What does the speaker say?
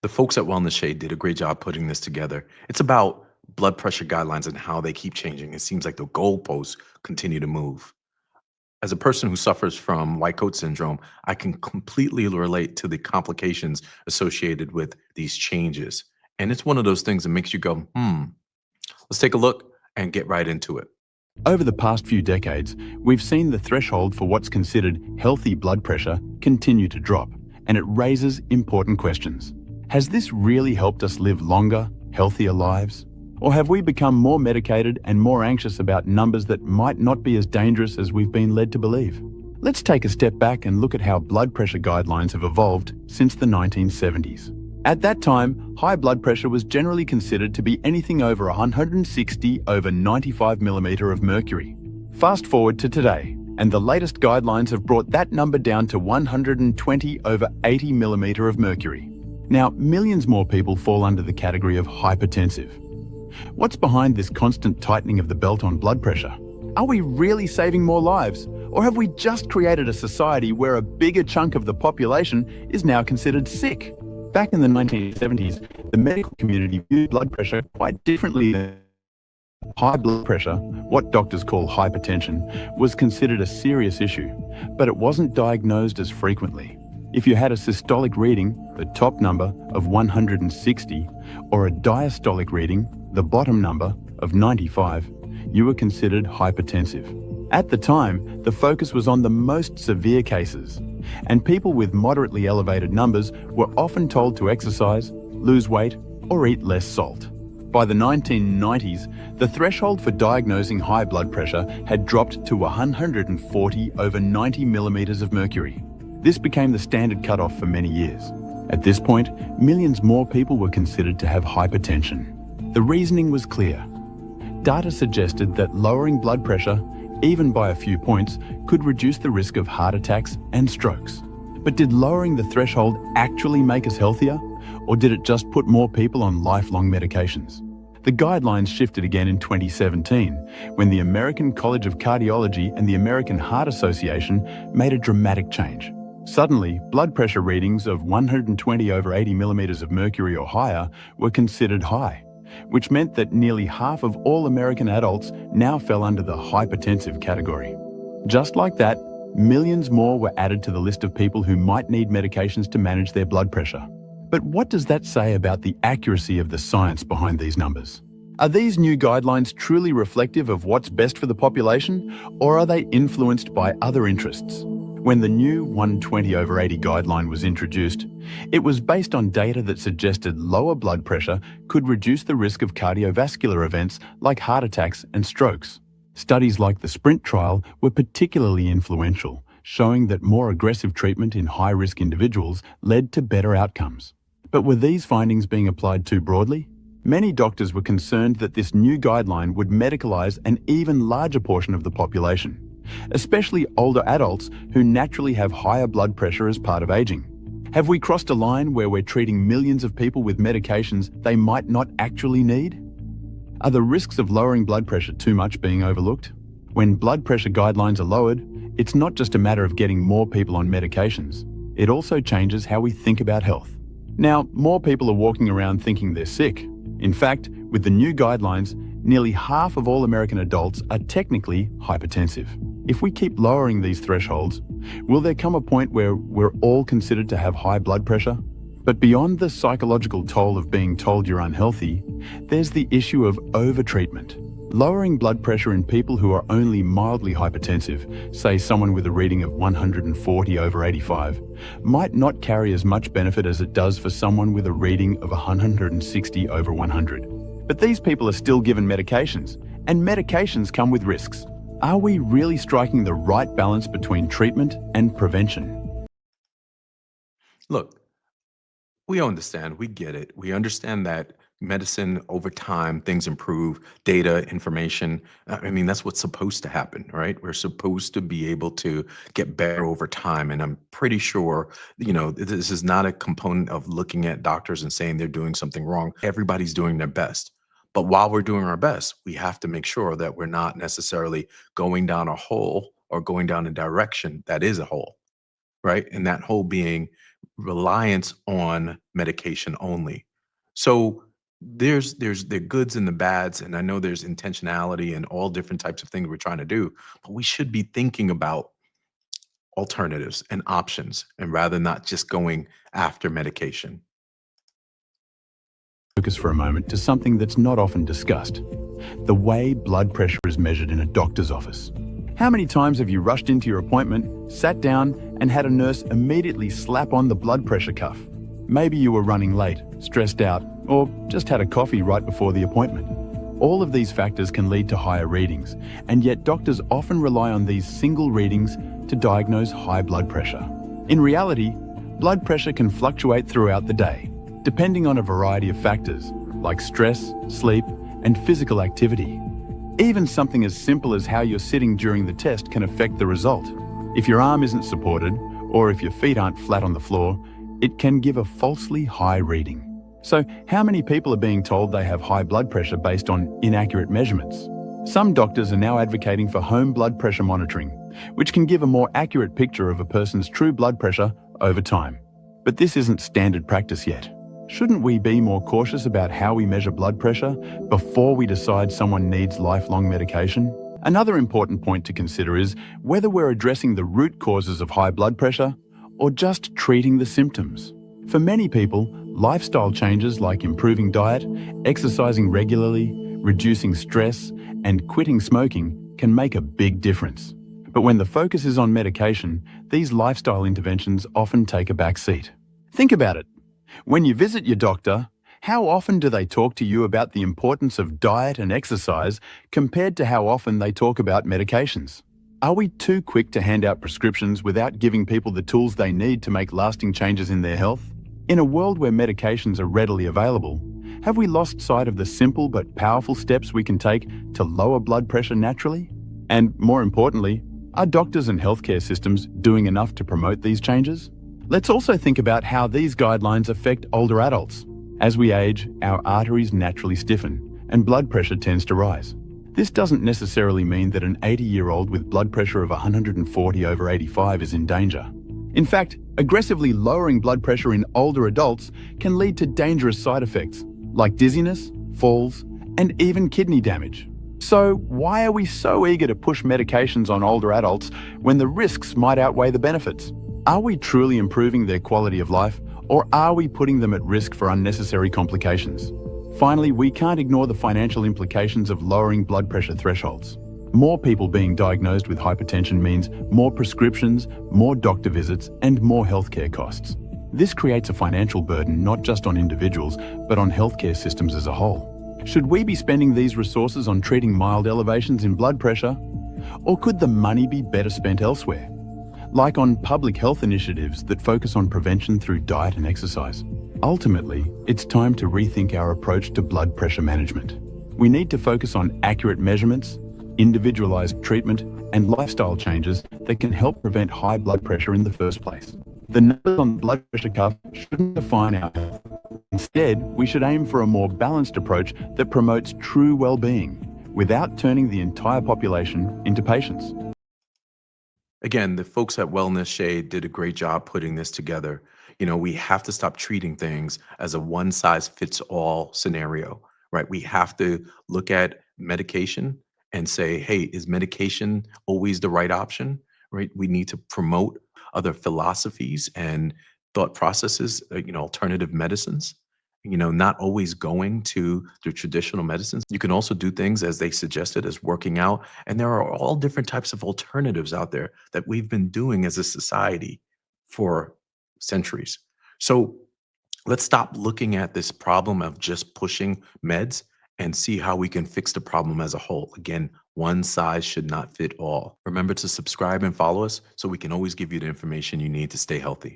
The folks at Wellness Shade did a great job putting this together. It's about blood pressure guidelines and how they keep changing. It seems like the goalposts continue to move. As a person who suffers from white coat syndrome, I can completely relate to the complications associated with these changes. And it's one of those things that makes you go, let's take a look and get right into it. Over the past few decades, we've seen the threshold for what's considered healthy blood pressure continue to drop, and it raises important questions. Has this really helped us live longer, healthier lives? Or have we become more medicated and more anxious about numbers that might not be as dangerous as we've been led to believe? Let's take a step back and look at how blood pressure guidelines have evolved since the 1970s. At that time, high blood pressure was generally considered to be anything over 160 over 95 millimeter of mercury. Fast forward to today, and the latest guidelines have brought that number down to 120 over 80 millimeter of mercury. Now, millions more people fall under the category of hypertensive. What's behind this constant tightening of the belt on blood pressure? Are we really saving more lives? Or have we just created a society where a bigger chunk of the population is now considered sick? Back in the 1970s, the medical community viewed blood pressure quite differently than high blood pressure. What doctors call hypertension was considered a serious issue, but it wasn't diagnosed as frequently. If you had a systolic reading, the top number of 160, or a diastolic reading, the bottom number of 95, you were considered hypertensive. At the time, the focus was on the most severe cases, and people with moderately elevated numbers were often told to exercise, lose weight, or eat less salt. By the 1990s, the threshold for diagnosing high blood pressure had dropped to 140 over 90 millimeters of mercury. This became the standard cutoff for many years. At this point, millions more people were considered to have hypertension. The reasoning was clear. Data suggested that lowering blood pressure, even by a few points, could reduce the risk of heart attacks and strokes. But did lowering the threshold actually make us healthier? Or did it just put more people on lifelong medications? The guidelines shifted again in 2017, when the American College of Cardiology and the American Heart Association made a dramatic change. Suddenly, blood pressure readings of 120 over 80 millimeters of mercury or higher were considered high, which meant that nearly half of all American adults now fell under the hypertensive category. Just like that, millions more were added to the list of people who might need medications to manage their blood pressure. But what does that say about the accuracy of the science behind these numbers? Are these new guidelines truly reflective of what's best for the population, or are they influenced by other interests? When the new 120 over 80 guideline was introduced, it was based on data that suggested lower blood pressure could reduce the risk of cardiovascular events like heart attacks and strokes. Studies like the SPRINT trial were particularly influential, showing that more aggressive treatment in high-risk individuals led to better outcomes. But were these findings being applied too broadly? Many doctors were concerned that this new guideline would medicalize an even larger portion of the population, especially older adults who naturally have higher blood pressure as part of aging. Have we crossed a line where we're treating millions of people with medications they might not actually need? Are the risks of lowering blood pressure too much being overlooked? When blood pressure guidelines are lowered, it's not just a matter of getting more people on medications. It also changes how we think about health. Now, more people are walking around thinking they're sick. In fact, with the new guidelines, nearly half of all American adults are technically hypertensive. If we keep lowering these thresholds, will there come a point where we're all considered to have high blood pressure? But beyond the psychological toll of being told you're unhealthy, there's the issue of overtreatment. Lowering blood pressure in people who are only mildly hypertensive, say someone with a reading of 140 over 85, might not carry as much benefit as it does for someone with a reading of 160 over 100. But these people are still given medications, and medications come with risks. Are we really striking the right balance between treatment and prevention? Look, we understand, we get it. We understand that medicine over time, things improve, data, information. I mean, that's what's supposed to happen, right? We're supposed to be able to get better over time. And I'm pretty sure, this is not a component of looking at doctors and saying they're doing something wrong. Everybody's doing their best. But while we're doing our best, we have to make sure that we're not necessarily going down a hole or going down a direction that is a hole, right? And that hole being reliance on medication only. So there's the goods and the bads, and I know there's intentionality and all different types of things we're trying to do, but we should be thinking about alternatives and options, and rather not just going after medication. Focus for a moment to something that's not often discussed: the way blood pressure is measured in a doctor's office. How many times have you rushed into your appointment, sat down, and had a nurse immediately slap on the blood pressure cuff? Maybe you were running late, stressed out, or just had a coffee right before the appointment. All of these factors can lead to higher readings, and yet doctors often rely on these single readings to diagnose high blood pressure. In reality, blood pressure can fluctuate throughout the day, depending on a variety of factors like stress, sleep, and physical activity. Even something as simple as how you're sitting during the test can affect the result. If your arm isn't supported, or if your feet aren't flat on the floor, it can give a falsely high reading. So, how many people are being told they have high blood pressure based on inaccurate measurements? Some doctors are now advocating for home blood pressure monitoring, which can give a more accurate picture of a person's true blood pressure over time. But this isn't standard practice yet. Shouldn't we be more cautious about how we measure blood pressure before we decide someone needs lifelong medication? Another important point to consider is whether we're addressing the root causes of high blood pressure or just treating the symptoms. For many people, lifestyle changes like improving diet, exercising regularly, reducing stress, and quitting smoking can make a big difference. But when the focus is on medication, these lifestyle interventions often take a back seat. Think about it. When you visit your doctor, how often do they talk to you about the importance of diet and exercise compared to how often they talk about medications? Are we too quick to hand out prescriptions without giving people the tools they need to make lasting changes in their health? In a world where medications are readily available, have we lost sight of the simple but powerful steps we can take to lower blood pressure naturally? And more importantly, are doctors and healthcare systems doing enough to promote these changes? Let's also think about how these guidelines affect older adults. As we age, our arteries naturally stiffen and blood pressure tends to rise. This doesn't necessarily mean that an 80-year-old with blood pressure of 140/85 is in danger. In fact, aggressively lowering blood pressure in older adults can lead to dangerous side effects like dizziness, falls, and even kidney damage. So why are we so eager to push medications on older adults when the risks might outweigh the benefits? Are we truly improving their quality of life, or are we putting them at risk for unnecessary complications? Finally, we can't ignore the financial implications of lowering blood pressure thresholds. More people being diagnosed with hypertension means more prescriptions, more doctor visits, and more healthcare costs. This creates a financial burden not just on individuals, but on healthcare systems as a whole. Should we be spending these resources on treating mild elevations in blood pressure? Or could the money be better spent elsewhere, like on public health initiatives that focus on prevention through diet and exercise? Ultimately, it's time to rethink our approach to blood pressure management. We need to focus on accurate measurements, individualized treatment, and lifestyle changes that can help prevent high blood pressure in the first place. The numbers on the blood pressure cuff shouldn't define our health. Instead, we should aim for a more balanced approach that promotes true well-being without turning the entire population into patients. Again, the folks at Wellness Shade did a great job putting this together. We have to stop treating things as a one size fits all scenario, right? We have to look at medication and say, hey, is medication always the right option, right? We need to promote other philosophies and thought processes, alternative medicines, not always going to the traditional medicines. You can also do things as they suggested, as working out. And there are all different types of alternatives out there that we've been doing as a society for centuries. So let's stop looking at this problem of just pushing meds and see how we can fix the problem as a whole. Again, one size should not fit all. Remember to subscribe and follow us so we can always give you the information you need to stay healthy.